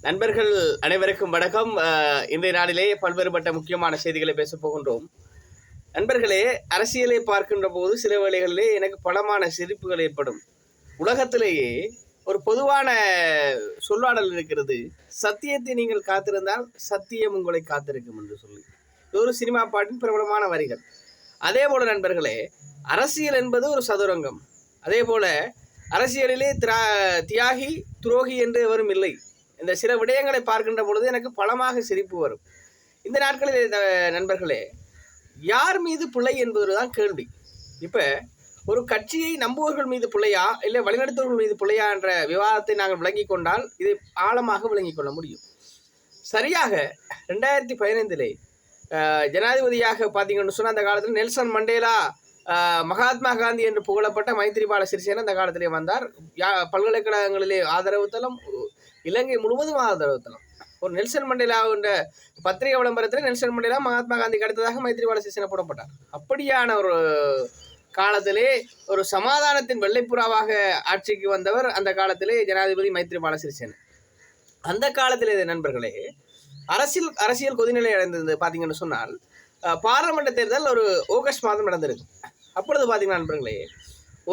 நண்பர்கள் அனைவருக்கும் வணக்கம். இன்றைய நாளிலே பல்வேறுபட்ட முக்கியமான செய்திகளை பேசப் போகின்றோம். நண்பர்களே, அரசியலை பார்க்கின்ற போது சில வேளைகளிலே எனக்கு பலமான சிரிப்புகள் ஏற்படும். உலகத்திலேயே ஒரு பொதுவான சொல்லாடல் இருக்கிறது, சத்தியத்தை நீங்கள் காத்திருந்தால் சத்தியம் உங்களை காத்திருக்கும் என்று சொல்லி. இது ஒரு சினிமா பாட்டின் பிரபலமான வரிகள். அதே போல நண்பர்களே, அரசியல் என்பது ஒரு சதுரங்கம். அதே போல அரசியலிலே தியாகி துரோகி என்று எவரும் இல்லை. இந்த சில விடயங்களை பார்க்கின்ற பொழுது எனக்கு பலமாக சிரிப்பு வரும். இந்த நாட்களில் நண்பர்களே, யார் மீது பிழை என்பதுதான் கேள்வி. இப்போ ஒரு கட்சியை நம்புவர்கள் மீது பிழையா இல்லை வழிநடத்துவர்கள் மீது பிழையா என்ற விவாதத்தை நாங்கள் விளங்கி கொண்டால் இதை ஆழமாக விளங்கிக் கொள்ள முடியும். சரியாக 2015 ஜனாதிபதியாக பார்த்தீங்கன்னு சொன்னால் அந்த காலத்தில் நெல்சன் மண்டேலா, மகாத்மா காந்தி என்று புகழப்பட்ட மைத்திரிபால சிறிசேன அந்த காலத்திலே வந்தார். பல்கலைக்கழகங்களிலே ஆதரவு தளம், இலங்கை முழுவதும் ஆதரவு தளம். ஒரு நெல்சன் மண்டேலா என்ற பத்திரிகை விளம்பரத்தில் நெல்சன் மண்டேலா மகாத்மா காந்திக்கு அடுத்ததாக மைத்திரிபால சிறிசேன போடப்பட்டார். அப்படியான ஒரு காலத்திலே ஒரு சமாதானத்தின் வெள்ளைப்புறாவாக ஆட்சிக்கு வந்தவர் அந்த காலத்திலே ஜனாதிபதி மைத்திரிபால சிறிசேன. அந்த காலத்திலே நண்பர்களே, அரசியல் கொதிநிலை அடைந்தது. பார்த்தீங்கன்னு சொன்னால் பாராளுமன்ற தேர்தல் ஒரு ஆகஸ்ட் மாதம் நடந்திருக்கு. அப்பொழுது பார்த்தீங்கன்னா நண்பர்களே,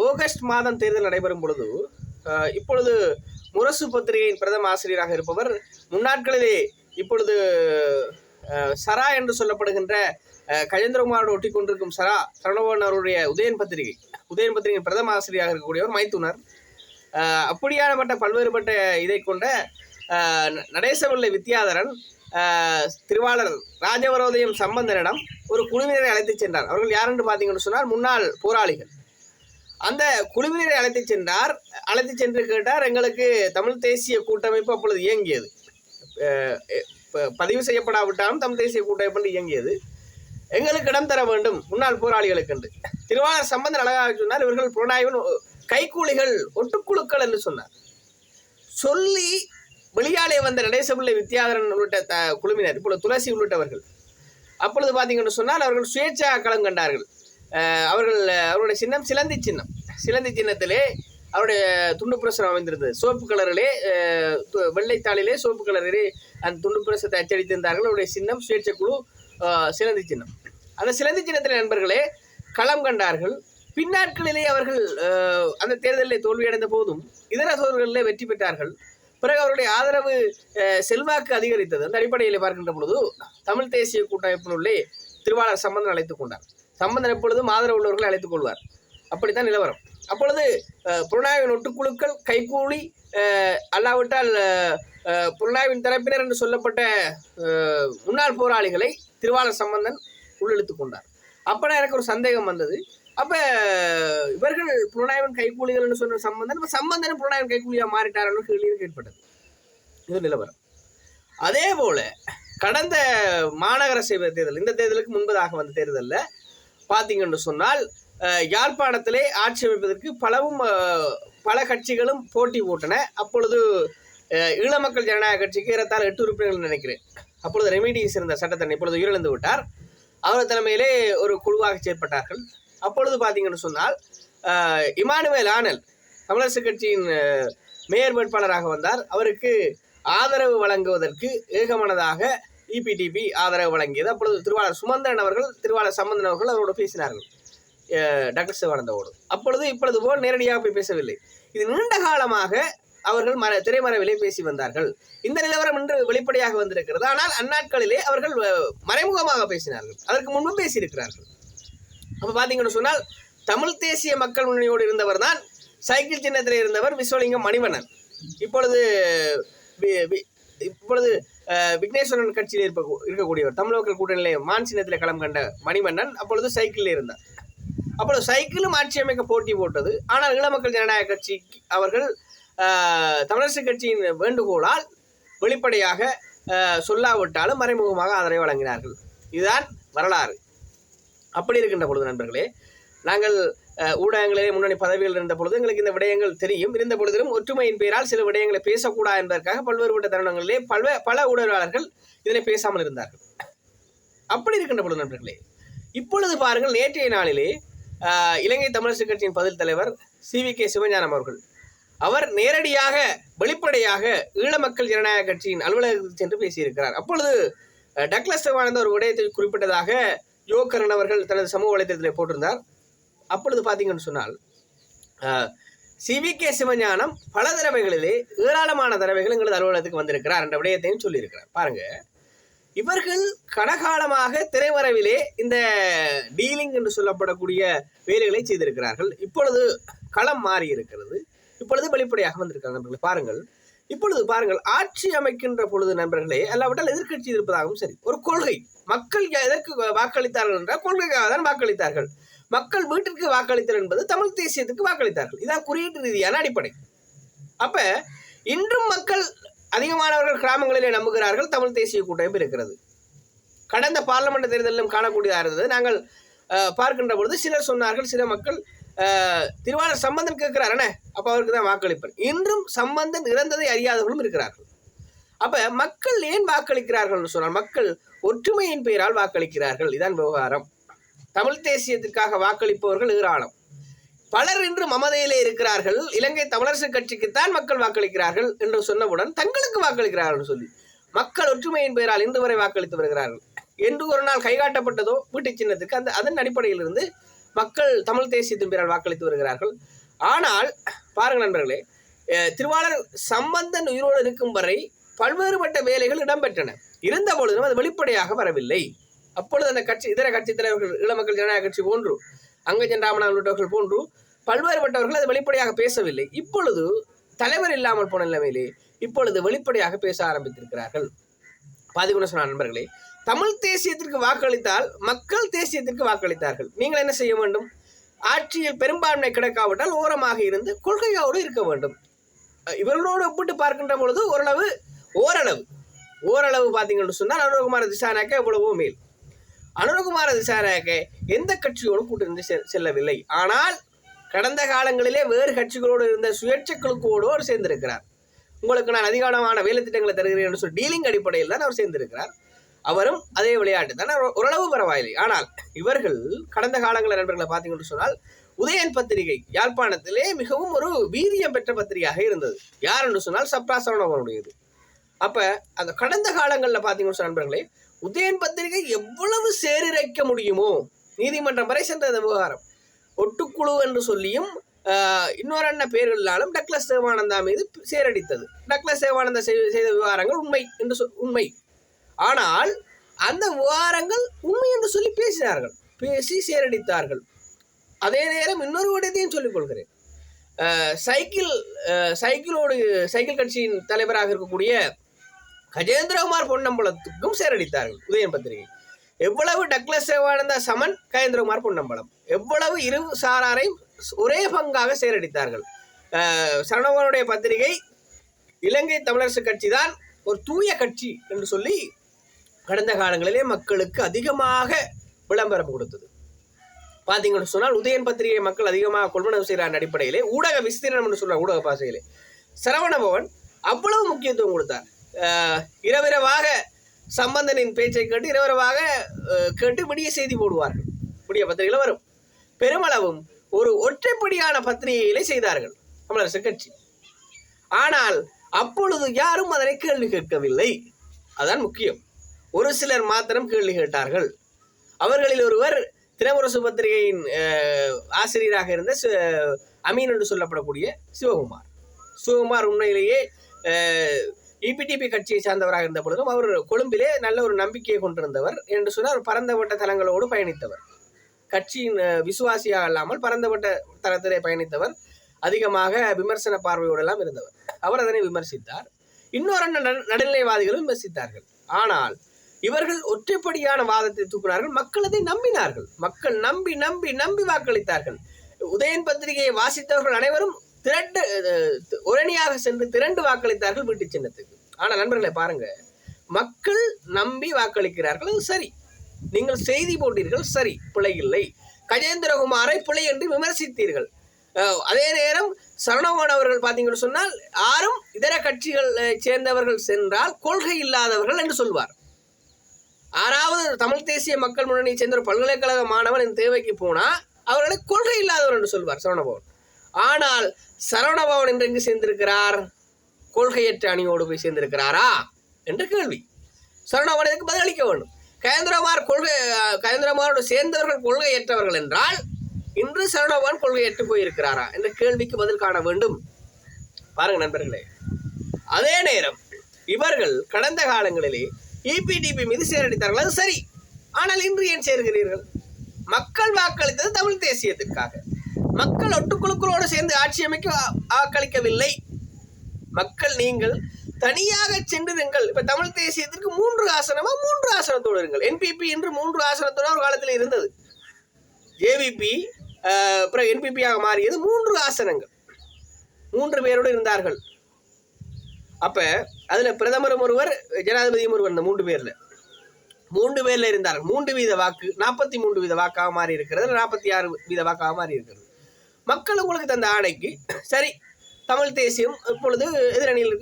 ஆகஸ்ட் மாதம் தேர்தல் நடைபெறும் பொழுது இப்பொழுது முரசு பத்திரிகையின் பிரதம ஆசிரியராக இருப்பவர், முன்னாட்களிலே இப்பொழுது சரா என்று சொல்லப்படுகின்ற கஜேந்திரகுமாரோடு ஒட்டி கொண்டிருக்கும் சரவணபவன் அவருடைய உதயன் பத்திரிகையின் பிரதம ஆசிரியராக இருக்கக்கூடியவர் மைத்துனர். அப்படியானப்பட்ட பல்வேறுபட்ட இதை கொண்ட நடேசபிள்ளை வித்யாதரன் திருவாளர் ராஜவரோதயம் சம்பந்தனிடம் ஒரு குழுவினரை அழைத்து சென்றார். அவர்கள் யார் என்று பார்த்தீங்கன்னு சொன்னால் முன்னாள் போராளிகள். அந்த குழுவினரை அழைத்து சென்று கேட்டார், எங்களுக்கு தமிழ் தேசிய கூட்டமைப்பு அப்பொழுது இயங்கியது, பதிவு செய்யப்படாவிட்டாலும் தமிழ் தேசிய கூட்டமைப்பு இயங்கியது, எங்களுக்கு இடம் தர வேண்டும் முன்னாள் போராளிகளுக்கு என்று. திருவாளர் சம்பந்தன் அழகாக சொன்னார், இவர்கள் புலனாய்வின் கைக்கூலிகள், ஒட்டுக்குழுக்கள் என்று சொன்னார். சொல்லி வெளியாலே வந்த நடேசபிள்ளை வித்யாதரன் உள்ளிட்ட குழுவினர், இப்பொழுது துளசி உள்ளிட்டவர்கள், அப்பொழுது பார்த்தீங்கன்னு சொன்னால் அவர்கள் சுயேட்சா களம் கண்டார்கள். அவருடைய சின்னம் சிலந்தி சின்னத்திலே அவருடைய துண்டு பிரசுரம் அமைந்திருந்தது. சோப்பு கலரிலே, வெள்ளைத்தாளிலே சோப்பு கலரிலே அந்த துண்டு பிரசுரத்தை அச்சடித்திருந்தார்கள். அவருடைய சின்னம் சுயேட்சை குழு சிலந்தி சின்னம். அந்த சிலந்தி சின்னத்திலே நண்பர்களே களம் கண்டார்கள். பின்னாட்களிலே அவர்கள் அந்த தேர்தலில் தோல்வியடைந்த போதும் இதர சோதர்களிலே வெற்றி பெற்றார்கள். பிறகு அவருடைய ஆதரவு செல்வாக்கு அதிகரித்தது. அந்த அடிப்படையில் பார்க்கின்ற பொழுது தமிழ் தேசிய கூட்டமைப்பினுள்ளே திருவாளர் சம்பந்தன் அழைத்துக் கொண்டார். சம்பந்தன் எப்பொழுதும் ஆதரவு உள்ளவர்களை அழைத்துக் கொள்வார். அப்படித்தான் நிலவரம். அப்பொழுது புலனாய்வின் ஒட்டுக்குழுக்கள், கைகூலி, அல்லாவிட்டால் புலனாய்வின் தரப்பினர் என்று சொல்லப்பட்ட முன்னாள் போராளிகளை திருவாளர் சம்பந்தன் உள்ளிழுத்துக் கொண்டார். அப்போ எனக்கு ஒரு சந்தேகம் வந்தது. அப்போ இவர்கள் புலனாய்வின் கைக்கூலிகள் என்று சொன்ன சம்பந்தனும் புலனாய்வின் கைக்கூலியாக மாறிட்டார்கள் கேள்வியும் ஏற்பட்டது. இது நிலவரம். அதே போல கடந்த மாநகர சபை தேர்தல், இந்த தேர்தலுக்கு முன்பதாக வந்த தேர்தலில் பார்த்தீங்கன்னு சொன்னால் யாழ்ப்பாணத்திலே ஆட்சி அமைப்பதற்கு பல கட்சிகளும் போட்டி போட்டன. அப்பொழுது ஈழ மக்கள் ஜனநாயக கட்சிக்கு ஏறத்தாழ 8 உறுப்பினர்கள் நினைக்கிறேன். அப்பொழுது ரெமிடிஸ் இருந்த சட்டத்தரணி இப்பொழுது உயிரிழந்து விட்டார். அவர் தலைமையிலே ஒரு குழுவாக செயற்பட்டார்கள். அப்பொழுது பார்த்தீங்கன்னு சொன்னால் இமானுவேல் ஆனல் தமிழரசு கட்சியின் மேயர் வேட்பாளராக வந்தார். அவருக்கு ஆதரவு வழங்குவதற்கு ஏகமனதாக இபிடிபி ஆதரவு வழங்கியது. அப்பொழுது திருவாளர் சுமந்திரன் அவர்கள், திருவாளர் சம்பந்தன் அவர்கள் அவரோடு பேசினார்கள், டாக்டர் சிவானந்தோடு. இப்பொழுது போல் நேரடியாக போய் பேசவில்லை. இது நீண்ட காலமாக அவர்கள் திரைமறைவிலே பேசி வந்தார்கள். இந்த நிலவரம் இன்று வெளிப்படையாக வந்திருக்கிறது. ஆனால் அந்நாட்களிலே அவர்கள் மறைமுகமாக பேசினார்கள், அதற்கு முன்பும் பேசியிருக்கிறார்கள். அப்போ பார்த்தீங்கன்னு சொன்னால் தமிழ் தேசிய மக்கள் முன்னணியோடு இருந்தவர் தான் சைக்கிள் சின்னத்தில் இருந்தவர் விஸ்வலிங்கம் மணிவண்ணன். இப்பொழுது விக்னேஸ்வரன் கட்சியில் இருக்கக்கூடியவர், தமிழ் மக்கள் கூட்டணியிலே மான் சின்னத்தில் களம் கண்ட மணிவண்ணன் அப்பொழுது சைக்கிளில் இருந்தார். அப்பொழுது சைக்கிளும் ஆட்சி அமைக்க போட்டி போட்டது. ஆனால் ஈழ மக்கள் ஜனநாயக கட்சி அவர்கள் தமிழரசு கட்சியின் வேண்டுகோளால் வெளிப்படையாக சொல்லாவிட்டாலும் மறைமுகமாக ஆதரவை வழங்கினார்கள். இதுதான் வரலாறு. அப்படி இருக்கின்ற பொழுது நண்பர்களே, நாங்கள் ஊடகங்களிலே முன்னணி பதவிகள் இருந்த பொழுது எங்களுக்கு இந்த விடயங்கள் தெரியும். இருந்த பொழுதிலும் ஒற்றுமையின் பெயரால் சில விடயங்களை பேசக்கூடாது என்பதற்காக பல்வேறுபட்ட தருணங்களிலே பல ஊடகவாளர்கள் இதனை பேசாமல் இருந்தார்கள். அப்படி இருக்கின்ற பொழுது நண்பர்களே, இப்பொழுது பாருங்கள், நேற்றைய நாளிலே இலங்கை தமிழரசு கட்சியின் பதில் தலைவர் CVK சிவஞானம் அவர்கள் அவர் நேரடியாக வெளிப்படையாக ஈழ மக்கள் ஜனநாயக கட்சியின் அலுவலகத்தில் சென்று பேசியிருக்கிறார். அப்பொழுது டக்ளஸ் தேவானந்தா ஒரு விடயத்தை குறிப்பிட்டதாக யோகரன் அவர்கள் தனது சமூக வலைத்தளத்தில் போட்டிருந்தார். அப்பொழுது பார்த்தீங்கன்னு சொன்னால் CVK சிவஞானம் பல தடவைகளிலே ஏராளமான தடவைகள் எங்களது அலுவலகத்துக்கு வந்திருக்கிறார் என்ற விடயத்தையும் சொல்லியிருக்கிறார். பாருங்க, இவர்கள் கனகாலமாக திரைமறைவிலே இந்த டீலிங் என்று சொல்லப்படக்கூடிய வேலைகளை செய்திருக்கிறார்கள். இப்பொழுது களம் மாறி இருக்கிறது. இப்பொழுது வெளிப்படையாக வந்திருக்கிறார். நண்பர்களே பாருங்கள், இப்பொழுது பாருங்கள், ஆட்சி அமைக்கின்ற பொழுது நண்பர்களே, அல்லாவிட்டால் எதிர்கட்சி இருப்பதாகவும் சரி, ஒரு கொள்கை, மக்கள் எதற்கு வாக்களித்தார்கள் என்றால் கொள்கைக்காக தான் வாக்களித்தார்கள். மக்கள் வீட்டிற்கு வாக்களித்தல் என்பது தமிழ் தேசியத்துக்கு வாக்களித்தார்கள். இதான் குறியீட்டு ரீதியான அடிப்படை. அப்ப இன்றும் மக்கள் அதிகமானவர்கள் கிராமங்களிலே நம்புகிறார்கள் தமிழ் தேசிய கூட்டமைப்பு இருக்கிறது. கடந்த பார்லமெண்ட் தேர்தலிலும் காணக்கூடியதாக இருந்தது. நாங்கள் பார்க்கின்ற பொழுது சிலர் சொன்னார்கள், சில மக்கள் திருவாளர் சம்பந்தன் கேட்கிறார் என்ன, அப்ப அவருக்கு தான் வாக்களிப்பர். இன்றும் சம்பந்தன் இறந்ததை அறியாதவர்களும் இருக்கிறார்கள். அப்ப மக்கள் ஏன் வாக்களிக்கிறார்கள் என்று சொன்னால் மக்கள் ஒற்றுமையின் பெயரால் வாக்களிக்கிறார்கள். இதான் விவகாரம். தமிழ் தேசியத்திற்காக வாக்களிப்பவர்கள் ஏராளம். பலர் இன்று மமதையிலே இருக்கிறார்கள். இலங்கை தமிழரசு கட்சிக்குத்தான் மக்கள் வாக்களிக்கிறார்கள் என்று சொன்னவுடன் தங்களுக்கு வாக்களிக்கிறார்கள் சொல்லி மக்கள் ஒற்றுமையின் பெயரால் இன்று வரை வாக்களித்து வருகிறார்கள். என்று ஒரு நாள் கைகாட்டப்பட்டதோ வீட்டு சின்னத்துக்கு அதன் அடிப்படையில் இருந்து மக்கள் தமிழ் தேசியத்தின் பெயரால் வாக்களித்து வருகிறார்கள். ஆனால் பாருங்கள் நண்பர்களே, திருவாளர் சம்பந்தன் உயிரோடு இருக்கும் வரை பல்வேறுபட்ட வேலைகள் இடம்பெற்றன. இருந்த பொழுதும் அது வெளிப்படையாக வரவில்லை. அப்பொழுது அந்த கட்சி இதர கட்சி தலைவர்கள் ஈழ மக்கள் ஜனநாயக கட்சி போன்று அங்கஜன் ராமநாதன் உள்ளிட்டவர்கள் போன்று பல்வேறுபட்டவர்கள் அது வெளிப்படையாக பேசவில்லை. இப்பொழுது தலைவர் இல்லாமல் போன நிலைமையிலே இப்பொழுது வெளிப்படையாக பேச ஆரம்பித்திருக்கிறார்கள். பாதிக்குன்னு சொன்ன நண்பர்களே, தமிழ் தேசியத்திற்கு வாக்களித்தால் மக்கள் தேசியத்திற்கு வாக்களித்தார்கள். நீங்கள் என்ன செய்ய வேண்டும்? ஆட்சியில் பெரும்பான்மை கிடைக்காவிட்டால் ஓரமாக இருந்து கொள்கையோடு இருக்க வேண்டும். இவர்களோடு ஒப்பிட்டு பார்க்கின்ற பொழுது ஓரளவு பார்த்தீங்கன்னு சொன்னால் அனுரகுமார திசாநாயக்க எவ்வளவோ மேல். அனுரகுமார திசாநாயக்க எந்த கட்சியோடு கூட்டிருந்து செல்லவில்லை. ஆனால் கடந்த காலங்களிலே வேறு கட்சிகளோடு இருந்த சுயேட்சை குழுக்கோடு அவர் சேர்ந்திருக்கிறார். உங்களுக்கு நான் அதிகாரமான வேலை திட்டங்களை தருகிறேன் என்று சொல்லி டீலிங் அடிப்படையில் தான் அவர் சேர்ந்திருக்கிறார். அவரும் அதே விளையாட்டு தான், ஓரளவு பரவாயில்லை. ஆனால் இவர்கள் கடந்த காலங்களில் நண்பர்களை பார்த்தீங்கன்னு சொன்னால் உதயன் பத்திரிகை யாழ்ப்பாணத்திலே மிகவும் ஒரு வீரியம் பெற்ற பத்திரிகையாக இருந்தது. யார் என்று சொன்னால் சப்ரா சரவணபவனுடையது. அப்ப அந்த கடந்த காலங்களில் பார்த்தீங்கன்னு சொன்ன நண்பர்களே, உதயன் பத்திரிகை எவ்வளவு சேரிழைக்க முடியுமோ நீதிமன்றம் வரை சென்ற விவகாரம் ஒட்டுக்குழு என்று சொல்லியும் இன்னொரு அண்ண பேர்களாலும் டக்ளஸ் தேவானந்தா மீது சேரடித்தது. டக்ளஸ் தேவானந்தா செய்த விவகாரங்கள் உண்மை. ஆனால் அந்த விவகாரங்கள் உண்மை என்று சொல்லி பேசி சேரடித்தார்கள். அதே நேரம் இன்னொரு விடயத்தையும் சொல்லிக் கொள்கிறேன். சைக்கிள் கட்சியின் தலைவராக இருக்கக்கூடிய கஜேந்திரகுமார் பொன்னம்பலத்துக்கும் சேரடித்தார்கள் உதயன் பத்திரிகை. எவ்வளவு டக்ளஸ் தேவானந்தா சமன் கஜேந்திரகுமார் பொன்னம்பலம் எவ்வளவு இரு சாராரையும் ஒரே பங்காக சேரடித்தார்கள். சரணவனுடைய பத்திரிகை இலங்கை தமிழரசு கட்சி தான் ஒரு தூய கட்சி என்று சொல்லி கடந்த காலங்களிலே மக்களுக்கு அதிகமாக விளம்பரம் கொடுத்தது. பார்த்தீங்கன்னு சொன்னால் உதயன் பத்திரிகை மக்கள் அதிகமாக கொள்வனவு செய்கிற அடிப்படையிலே ஊடக விஸ்தீரணம் என்று சொல்ற ஊடக பாசையிலே சரவணபவன் அவ்வளவு முக்கியத்துவம் கொடுத்தார். இரவிரவாக சம்பந்தனின் பேச்சை கேட்டு இரவிரவாக கேட்டு விடிய செய்தி போடுவார்கள். விடிய பத்திரிகையில் வரும். பெருமளவும் ஒரு ஒற்றைப்படியான பத்திரிகைகளை செய்தார்கள் தமிழரசு கட்சி. ஆனால் அப்பொழுது யாரும் அதனை கேள்வி கேட்கவில்லை. அதான் முக்கியம். ஒரு சிலர் மாத்திரம் கேள்வி கேட்டார்கள். அவர்களில் ஒருவர் தினமுரசு பத்திரிகையின் ஆசிரியராக இருந்த அமீன் என்று சொல்லப்படக்கூடிய சிவகுமார் உண்மையிலேயே இபிடிபி கட்சியை சார்ந்தவராக இருந்த பொழுதும் அவர் கொழும்பிலே நல்ல ஒரு நம்பிக்கையை கொண்டிருந்தவர் என்று சொன்னால் அவர் பரந்தவட்ட தளங்களோடு பயணித்தவர். கட்சியின் விசுவாசியாக இல்லாமல் பரந்தவட்ட தளத்திலே பயணித்தவர். அதிகமாக விமர்சன பார்வையோடு எல்லாம் இருந்தவர். அவர் அதனை விமர்சித்தார். இன்னொரு நடுநிலைவாதிகளும் விமர்சித்தார்கள். ஆனால் இவர்கள் ஒற்றைப்படியான வாதத்தை தூக்கினார்கள். மக்கள் அதை நம்பினார்கள். மக்கள் நம்பி நம்பி நம்பி வாக்களித்தார்கள். உதயன் பத்திரிகையை வாசித்தவர்கள் அனைவரும் ஒரணியாக சென்று திரண்டு வாக்களித்தார்கள் வீட்டு சின்னத்துக்கு. ஆனால் நண்பர்களை பாருங்க, மக்கள் நம்பி வாக்களிக்கிறார்கள். அது சரி. நீங்கள் செய்தி போட்டீர்கள், சரி, பிழை இல்லை. கஜேந்திரகுமாரை பிழை என்று விமர்சித்தீர்கள். அதே நேரம் சரணவன் அவர்கள் பார்த்தீங்கன்னு சொன்னால் யாரும் இதர கட்சிகள் சேர்ந்தவர்கள் சென்றால் கொள்கை இல்லாதவர்கள் என்று சொல்வார். யாராவது தமிழ் தேசிய மக்கள் முன்னணியை சேர்ந்த ஒரு பல்கலைக்கழக மாணவன் இந்த தேவைக்கு போனா அவர்களை கொள்கை இல்லாதவர் என்று சொல்வார் சரணபவன். ஆனால் சரவணபவன் என்று எங்கு சேர்ந்திருக்கிறார்? கொள்கையற்ற அணியோடு போய் சேர்ந்திருக்கிறாரா என்ற கேள்வி. சரவணபவன் இதுக்கு பதிலளிக்க வேண்டும். கயந்திரமாரோடு சேர்ந்தவர்கள் கொள்கையற்றவர்கள் என்றால் இன்று சரவணபவன் கொள்கையற்று போயிருக்கிறாரா என்ற கேள்விக்கு பதில் காண வேண்டும். பாருங்க நண்பர்களே, அதே நேரம் இவர்கள் கடந்த காலங்களிலே EPDP மீது சேரடித்தார்கள், அது சரி. ஆனால் இன்று ஏன் சேர்கிறீர்கள்? மக்கள் வாக்களித்தது தமிழ் தேசியத்திற்காக. மக்கள் ஒட்டுக்குழுக்களோடு சேர்ந்து ஆட்சி அமைக்க வாக்களிக்கவில்லை. மக்கள் நீங்கள் தனியாக சென்றிருங்கள். இப்ப தமிழ் தேசியத்திற்கு 3 ஆசனமா 3 ஆசனத்தோடு இருங்கள். NPP என்று 3 ஆசனத்தோடு ஒரு காலத்தில் இருந்தது. JVP அப்புறம் NPP ஆக மாறியது 3 ஆசனங்கள், 3 பேரோடு இருந்தார்கள். அப்ப அதுல பிரதமரும் ஒருவர், ஜனாதிபதியும் ஒருவர், இந்த 3 பேர்ல இருந்தார்கள். 3% வாக்கு 43% வாக்காக மாறி இருக்கிறது, 46% வாக்காக மாறி இருக்கிறது. மக்கள் உங்களுக்கு தந்த ஆணைக்கு சரி தமிழ் தேசியம் இப்பொழுது எதிரணியில்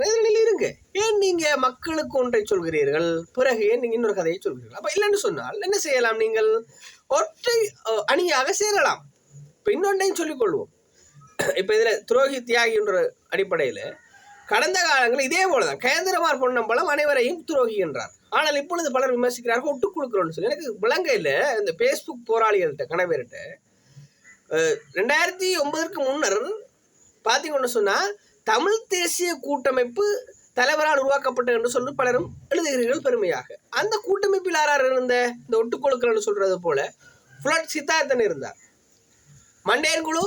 இருங்க. ஏன் நீங்க மக்களுக்கு ஒன்றை சொல்கிறீர்கள், பிறகு ஏன் நீங்க இன்னொரு கதையை சொல்கிறீர்கள்? அப்ப இல்லைன்னு சொன்னால் என்ன செய்யலாம்? நீங்கள் ஒற்றை அணியாக சேரலாம். இப்ப இன்னொன்றையும் சொல்லிக் கொள்வோம். இப்ப இதுல துரோகி தியாகி என்ற அடிப்படையில கடந்த காலங்கள் இதே போலதான் கயந்திரமார் பொன்னம்பலம் அனைவரையும் துரோகி என்றார். ஆனால் இப்பொழுது பலர் விமர்சிக்கிறார்கள் ஒட்டுக்குழுக்கிறோம்னு சொல்லி. எனக்கு விளங்கையில் இந்த பேஸ்புக் போராளிகள்கிட்ட கணவர்கிட்ட 2009 முன்னர் பார்த்தீங்கன்னு சொன்னால் தமிழ் தேசிய கூட்டமைப்பு தலைவரால் உருவாக்கப்பட்டது என்று சொல்லி பலரும் எழுதுகிறீர்கள் பெருமையாக. அந்த கூட்டமைப்பில் யாரார் இருந்த இந்த ஒட்டுக்குழுக்கள் சொல்றது போல புலட் சித்தார்த்தன் இருந்தார், மண்டேன் குழு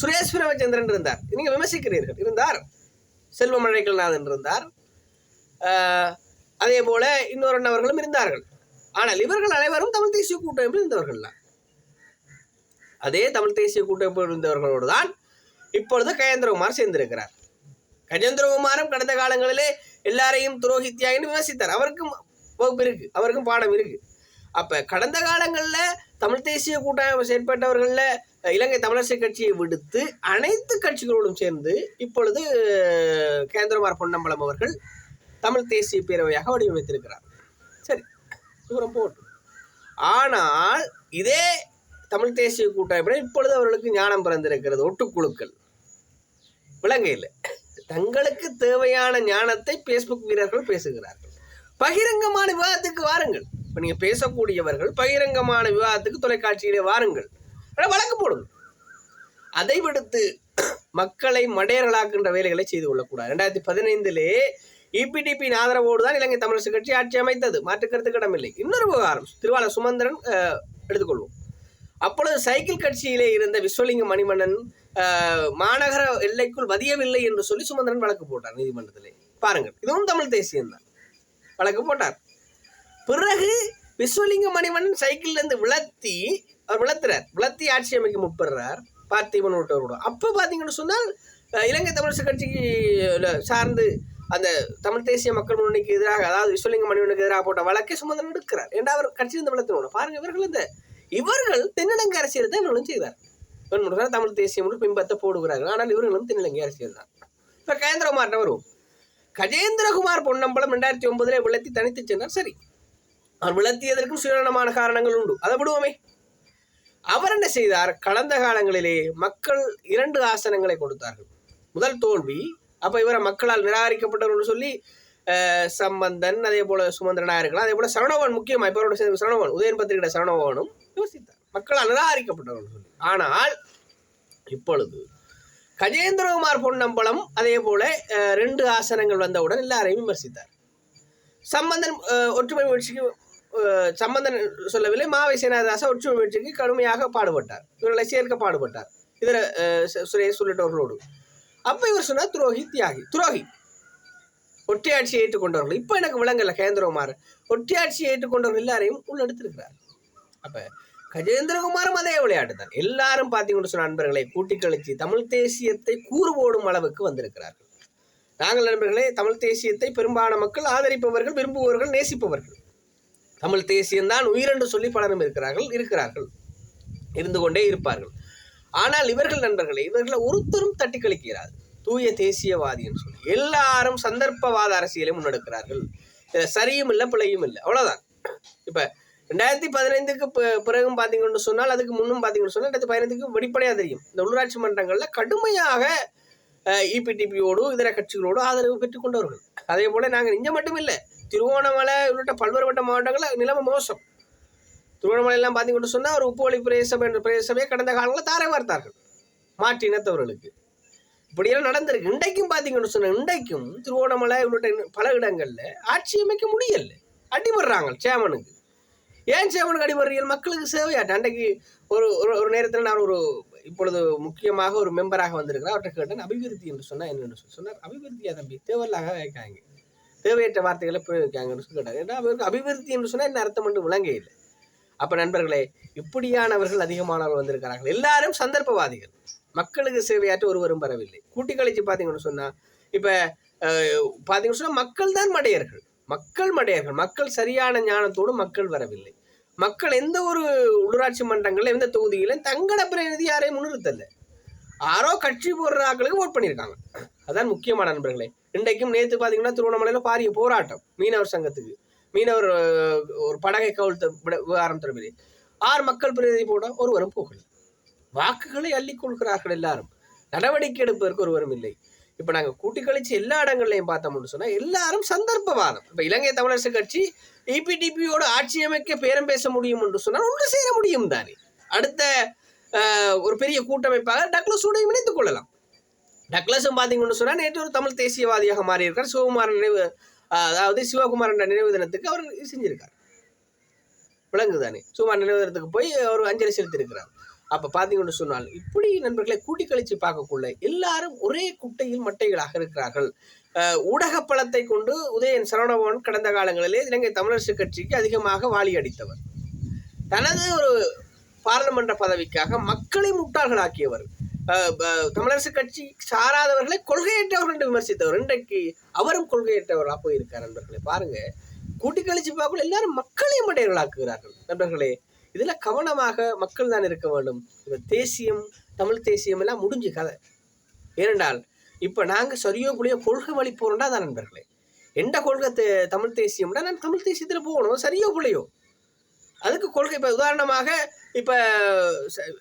சுரேஷ் பிரமச்சந்திரன் இருந்தார், நீங்கள் விமர்சிக்கிறீர்கள், இருந்தார் செல்வம் அழைக்கல்நாதன் இருந்தார், அதே போல இன்னொரு அண்ணவர்களும் இருந்தார்கள். ஆனால் இவர்கள் அனைவரும் தமிழ் தேசிய கூட்டமைப்பில் இருந்தவர்கள் தான். அதே தமிழ் தேசிய கூட்டமைப்பில் இருந்தவர்களோடு தான் இப்பொழுது கஜேந்திரகுமார் சேர்ந்திருக்கிறார். கஜேந்திரகுமாரும் கடந்த காலங்களிலே எல்லாரையும் துரோகித்தியாயின்னு விமர்சித்தார். அவருக்கும் வகுப்பு இருக்கு, அவருக்கும் பாடம் இருக்கு. அப்ப கடந்த காலங்களில் தமிழ் தேசிய கூட்டமைப்பு செயற்பட்டவர்களில் இலங்கை தமிழரசு கட்சியை விடுத்து அனைத்து கட்சிகளோடும் சேர்ந்து இப்பொழுது கஜேந்திரகுமார் பொன்னம்பலம் அவர்கள் தமிழ் தேசிய பேரவையாக வடிவமைத்திருக்கிறார். சரி, தூரம் போட்டு. ஆனால் இதே தமிழ் தேசிய கூட்டமைப்பில் இப்பொழுது அவர்களுக்கு ஞானம் பிறந்திருக்கிறது. ஒட்டுக்குழுக்கள் விளங்கையில் தங்களுக்கு தேவையான ஞானத்தை பேஸ்புக் வீரர்கள் பேசுகிறார்கள். பகிரங்கமான விவாதத்துக்கு வாருங்கள். இப்போ நீங்கள் பேசக்கூடியவர்கள் பகிரங்கமான விவாதத்துக்கு தொலைக்காட்சியிலே வாருங்கள், வழக்கு போடுங்க. அதை விடுத்து மக்களை மடையர்களாக்குகின்ற வேலைகளை செய்து கொள்ளக்கூடாது. 2015 EPDP ஆதரவோடு தான் இலங்கை தமிழரசு கட்சி ஆட்சி அமைத்தது, மாற்றுக்கருத்துக்கு இடமில்லை. இன்னொரு விவகாரம் திருவாளர் சுமந்திரன் எடுத்துக்கொள்வோம். அப்பொழுது சைக்கிள் கட்சியிலே இருந்த விஸ்வலிங்க மணிமன்னன் மாநகர எல்லைக்குள் வதியவில்லை என்று சொல்லி சுமந்திரன் வழக்கு போட்டார் நீதிமன்றத்திலே. பாருங்கள், இதுவும் தமிழ் தேசியம்தான். வழக்கு போட்டார். பிறகு விஸ்வலிங்க மணிமன்னன் சைக்கிள்ல இருந்து விளத்தி ஆட்சி அமைக்க முற்படுறார் பார்த்திபன் உள்ளிட்டவரோட. அப்போ பார்த்தீங்கன்னு சொன்னால் இலங்கை தமிழரசு கட்சிக்கு சார்ந்து அந்த தமிழ் தேசிய மக்கள் முன்னணிக்கு எதிராக, அதாவது விஸ்வலிங்க மணிமன்னனுக்கு எதிராக போட்ட வழக்கை சுமந்திரன் எடுக்கிறார். ஏன்னா அவர் கட்சியிலிருந்து விளத்தினோட பாருங்க, இவர்கள் தென்னிலங்கை அரசியல் தான் இவர்களும் செய்தார். தமிழ் தேசியம் பிம்பத்தை போடுகிறார்கள். ஆனால் இவர்களும் தென்னிலங்கை அரசியல் தான். இப்போ கஜேந்திரகுமார் வருவோம். கஜேந்திரகுமார் பொன்னம்பலம் 2009 விளத்தி தனித்து சென்றார். சரி, அவர் விளத்தியதற்கும் சுயநலமான காரணங்கள் உண்டு, அதை விடுவோமே. அவர் என்ன செய்தார்? கடந்த காலங்களிலே மக்கள் 2 ஆசனங்களை கொடுத்தார்கள். முதல் தோல்வி. அப்ப இவரை மக்களால் நிராகரிக்கப்பட்டவர் சொல்லி சம்பந்தன், அதே போல சுமந்திரனா இருக்கலாம், அதே போல சரவணபவன், முக்கியமா இப்ப சரவணபவன், உதயன் பத்திரிகை சரவணபவனும் யோசித்தார் மக்களால் நிராகரிக்கப்பட்டவர் சொல்லி. ஆனால் இப்பொழுது கஜேந்திரகுமார் பொன்னம்பலம் அதே போல 2 ஆசனங்கள் வந்தவுடன் எல்லாரையும் விமர்சித்தார். சம்பந்தன் ஒற்றுமை முயற்சிக்கு சம்பந்தன் சொல்லவில்லை, மாவை சேனாதாச ஒற்றுமை முயற்சிக்கு கடுமையாக பாடுபட்டார், இவர்களை சேர்க்க பாடுபட்டார், இதர சுரேஷ் உள்ளிட்டவர்களோடு. அப்ப இவர் சொன்னார் துரோகி ஒற்றையாட்சியை ஏற்றுக்கொண்டவர்கள். இப்ப எனக்கு விளங்கல, கஜேந்திரகுமார் ஒற்றையாட்சியை ஏற்றுக்கொண்டவர்கள் எல்லாரையும் உள்ளெடுத்திருக்கிறார். அப்ப கஜேந்திரகுமாரும் அதே விளையாட்டு தான். எல்லாரும் பார்த்தீங்கன்னு சொன்ன நண்பர்களை கூட்டி கழிச்சு தமிழ் தேசியத்தை கூறு போடும் அளவுக்கு வந்திருக்கிறார்கள். நாங்கள் நண்பர்களே தமிழ் தேசியத்தை பெரும்பாலான மக்கள் ஆதரிப்பவர்கள், விரும்புபவர்கள், நேசிப்பவர்கள். தமிழ் தேசியம்தான் உயிரென்று சொல்லி பலரும் இருக்கிறார்கள், இருந்து கொண்டே இருப்பார்கள். ஆனால் இவர்கள் நண்பர்களே, இவர்களை ஒருத்தரும் தட்டி கழிக்கிறார் தூய தேசியவாதி என்று சொல்லி. எல்லாரும் சந்தர்ப்பவாத அரசியலை முன்னெடுக்கிறார்கள். சரியும் இல்லை, பிழையும் இல்லை, அவ்வளவுதான். இப்ப 2015க்கு பிறகும் பார்த்தீங்கன்னு சொன்னால், அதுக்கு முன்னும் பார்த்தீங்கன்னு சொன்னால் 2015க்கு வெளிப்படையாக தெரியும். இந்த உள்ளூராட்சி மன்றங்களில் கடுமையாக இபிடிபியோடு இதர கட்சிகளோடு ஆதரவு பெற்றுக்கொண்டவர்கள். அதே போல நாங்கள் இங்கே மட்டும் இல்லை, திருவோணமலை உள்ளிட்ட பல்வேறுபட்ட மாவட்டங்களில் நிலைமை மோசம். திருவண்ணாமலை எல்லாம் பார்த்தீங்கன்னு சொன்னால் ஒரு உப்பு வழி பிரதேசம் என்ற பிரதேசமே கடந்த காலங்களில் தாரை வார்த்தார்கள் மாற்று இனத்தவர்களுக்கு. இப்படியெல்லாம் நடந்திருக்கு. இன்றைக்கும் பார்த்தீங்கன்னு சொன்னால் இன்றைக்கும் திருவோணமலை உள்ளிட்ட பல இடங்களில் ஆட்சி அமைக்க முடியல, அடிபடுறாங்க சேமனுக்கு. ஏன் சேமனுக்கு அடிபடுறீர்கள்? மக்களுக்கு சேவையாட்டு. அன்றைக்கு ஒரு ஒரு நேரத்தில் நான் இப்பொழுது முக்கியமாக ஒரு மெம்பராக வந்திருக்கிறேன். அவர்கிட்ட கேட்டேன், அபிவிருத்தி என்று சொன்னால் என்னென்னு சொன்னார். அபிவிருத்தியா தம்பி தேவையில்லாக வைக்காங்க, தேவையற்ற வார்த்தைகளை பிரயோகிக்காங்கன்னு சொல்லி கேட்டாங்க. ஏன்னா அவருக்கு அபிவிருத்தி என்று சொன்னால் என்ன அர்த்தம் என்று விளங்க இல்லை. அப்போ நண்பர்களே, இப்படியானவர்கள் அதிகமானவர்கள் வந்திருக்கிறார்கள். எல்லாரும் சந்தர்ப்பவாதிகள், மக்களுக்கு சேவையாற்ற ஒருவரும் வரவில்லை. கூட்டி கழிச்சு பார்த்தீங்கன்னு சொன்னால் இப்போ பார்த்தீங்கன்னு சொன்னால் மக்கள் தான் மடையர்கள், மக்கள் சரியான ஞானத்தோடு மக்கள் வரவில்லை. மக்கள் எந்த ஒரு உள்ளூராட்சி மன்றங்களில் எந்த தொகுதியிலும் தங்கட பிரதிநிதி யாரையும் முன்னிறுத்தல, யாரோ கட்சி போடுற ஆட்களுக்கு ஓட் பண்ணியிருக்காங்க. அதான் முக்கியமான நண்பர்களே. இன்றைக்கும் நேற்று பார்த்தீங்கன்னா திருவண்ணாமலையில் பாரிய போராட்டம், மீனவர் சங்கத்துக்கு, மீனவர் ஒரு படகை கவிழ்த்த விவகாரம் தொடர்பிலே 6 மக்கள் பிரதிநிதி போட ஒருவரும் போகல. வாக்குகளை அள்ளிக் கொள்கிறார்கள் எல்லாரும், நடவடிக்கை எடுப்பதற்கு ஒருவரும் இல்லை. இப்போ நாங்கள் கூட்டி கழிச்சு எல்லா இடங்கள்லையும் பார்த்தோம்னு சொன்னால் எல்லாரும் சந்தர்ப்பவாதம். இப்போ இலங்கை தமிழரசு கட்சி இபிடிபியோடு ஆட்சி அமைக்க பேரம் பேச முடியும் என்று சொன்னால் ஒன்று சேர முடியும் தானே. அடுத்த ஒரு பெரிய கூட்டமைப்பாக டக்ளஸோடையும் இணைத்துக் கொள்ளலாம். டக்ளஸும் பார்த்தீங்கன்னு சொன்னால் நேற்று ஒரு தமிழ் தேசியவாதியாக மாறியிருக்கார். சிவகுமாரன் நினைவு, அதாவது சிவகுமாரன் நினைவு தினத்துக்கு அவர் செஞ்சிருக்கார், விளங்குதானே. சிவகுமாரன் நினைவு தினத்துக்கு போய் அவர் அஞ்சலி செலுத்தியிருக்கிறார். அப்போ பார்த்தீங்கன்னு சொன்னால் இப்படி நண்பர்களை கூட்டி கழிச்சு பார்க்கக்குள்ள எல்லாரும் ஒரே குட்டையில் மட்டைகளாக இருக்கிறார்கள். ஊடக பலத்தை கொண்டு உதயன் சரவணபவன் கடந்த காலங்களிலே இலங்கை தமிழரசு கட்சிக்கு அதிகமாக வாளி அடித்தவர். தனது ஒரு பாராளுமன்ற பதவிக்காக மக்களை முட்டாள்களாக்கியவர். தமிழரசு கட்சி சாராதவர்களை கொள்கையற்றவர்கள் என்று விமர்சித்தவர். இன்றைக்கு அவரும் கொள்கையற்றவர்களாக போயிருக்கார். நண்பர்களே பாருங்க, கூட்டி கழிச்சு பார்க்கல எல்லாரும் மக்களையும் மடையர்களாக்குகிறார்கள். நண்பர்களே, இதுல கவனமாக மக்கள் தான் இருக்க வேண்டும். இப்ப தேசியம், தமிழ் தேசியம் எல்லாம் முடிஞ்சு கதை. ஏனென்றால் இப்ப நாங்க சரியோ புள்ளியோ கொள்கை வழி போறோம்னா தான் நண்பர்களே. எந்த கொள்கை தமிழ் தேசியம்னா நான் தமிழ் தேசியத்துல போகணும், சரியோ புள்ளையோ அதுக்கு கொள்கை. இப்ப உதாரணமாக இப்ப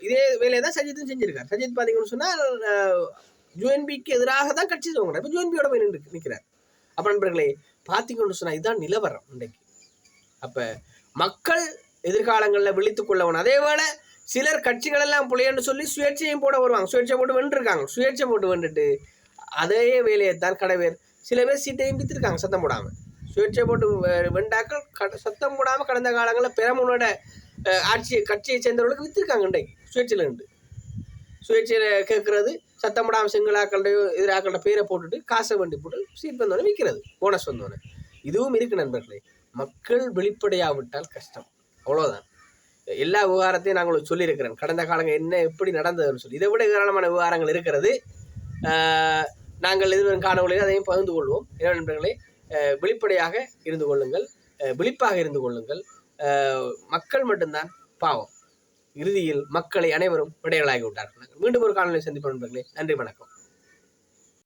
இதே வேலையை தான் சஜித்தும் செஞ்சிருக்கார். சஜித் பாத்தீங்கன்னு சொன்னா யூஎன்பிக்கு எதிராக தான் கட்சி துவங்கினார். இப்ப யூஎன்பியோட போய் நிற்கிறார். அப்ப நண்பர்களே பாத்தீங்கன்னு சொன்னா இதுதான் நிலவரம் இன்றைக்கு. அப்ப மக்கள் எதிர்காலங்களில் விழித்துக் கொள்ளவன். அதே போல சிலர் கட்சிகள் எல்லாம் புள்ளையன்னு சொல்லி சுயேட்சையும் போட வருவாங்க. சுயேட்சை போட்டு வென்றிருக்காங்க. சுயேட்சை போட்டு வென்றுட்டு அதே வேலையைத்தான் கடவேர் சில பேர் சீட்டையும் பித்திருக்காங்க சத்தம் போடாமல். சுயேட்சை போட்டு வெண்டாக்கள் சத்தம் போடாமல் கடந்த காலங்களில் பெரமுனோட கட்சியை சேர்ந்தவர்களுக்கு வித்திருக்காங்க. இன்றைக்கு சுயேட்சையில் உண்டு. சுயேட்சையில் கேட்கறது சத்தம் போடாமல் செங்கலாக்களுடைய எதிராக்களோட பேரை போட்டுட்டு காசை வண்டி போட்டு சீட் வந்தோடனே விற்கிறது, போனஸ் வந்தோடனே. இதுவும் இருக்கு நண்பர்களே. மக்கள் வெளிப்படையாவிட்டால் கஷ்டம், அவ்வளோதான். எல்லா விவகாரத்தையும் நான் உங்களுக்கு சொல்லியிருக்கிறேன், கடந்த காலங்கள் என்ன எப்படி நடந்ததுன்னு சொல்லி. இதை விட ஏராளமான விவகாரங்கள் இருக்கிறது. நாங்கள் எதிர்வரும் காணொலியில் அதையும் பகிர்ந்து கொள்வோம். என்ன நண்பர்களே, வெளிப்படையாக இருந்து கொள்ளுங்கள், விழிப்பாக இருந்து கொள்ளுங்கள். மக்கள் மட்டும்தான் பாவம். இறுதியில் மக்களை அனைவரும் விடைகளாகி விட்டார்கள். மீண்டும் ஒரு காணொலியை சந்திப்போம் நண்பர்களே. நன்றி, வணக்கம்.